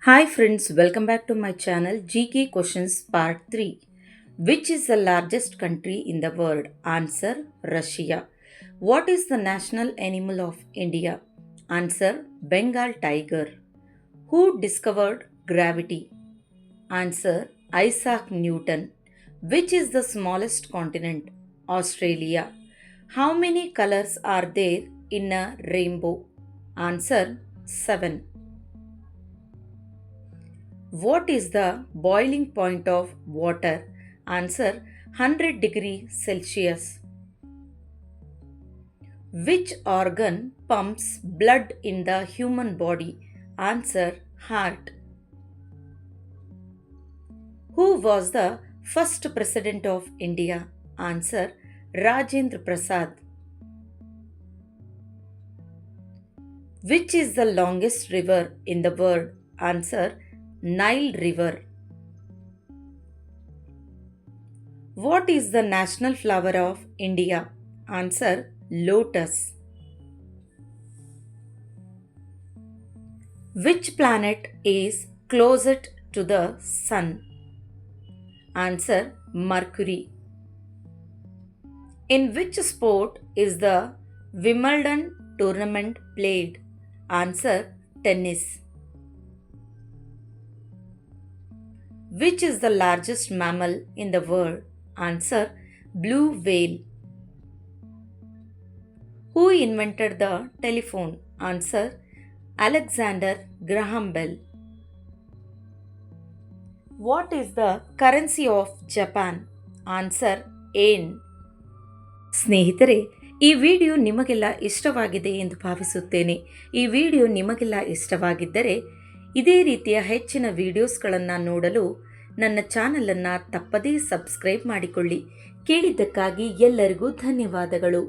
Hi friends, welcome back to my channel GK Questions Part 3. Which is the largest country in the world? Answer: Russia. What is the national animal of India? Answer: Bengal tiger. Who discovered gravity? Answer: Isaac Newton. Which is the smallest continent? Australia. How many colors are there in a rainbow? Answer: 7. What is the boiling point of water? Answer: 100 degrees Celsius. Which organ pumps blood in the human body? Answer: heart. Who was the first president of India? Answer: Rajendra Prasad. Which is the longest river in the world? Answer: Nile River. What is the national flower of India? Answer: lotus. Which planet is closest to the sun? Answer: Mercury. In which sport is the Wimbledon tournament played? Answer: tennis. Which is the largest mammal in the world? Answer: blue whale. Who invented the telephone? Answer: Alexander Graham Bell. What is the currency of Japan? Answer: yen. ಸ್ನೇಹಿತರೆ, ಈ video ನಿಮಗೆಲ್ಲ ಇಷ್ಟವಾಗಿದೆ ಎಂದು ಭಾವಿಸುತ್ತೇನೆ. ಈ video ನಿಮಗೆಲ್ಲ ಇಷ್ಟವಾಗಿದ್ದರೆ ಇದೇ ರೀತಿಯ ಹೆಚ್ಚಿನ ವಿಡಿಯೋಸ್ಗಳನ್ನು ನೋಡಲು ನನ್ನ ಚಾನಲನ್ನು ತಪ್ಪದೇ ಸಬ್ಸ್ಕ್ರೈಬ್ ಮಾಡಿಕೊಳ್ಳಿ. ಕೇಳಿದ್ದಕ್ಕಾಗಿ ಎಲ್ಲರಿಗೂ ಧನ್ಯವಾದಗಳು.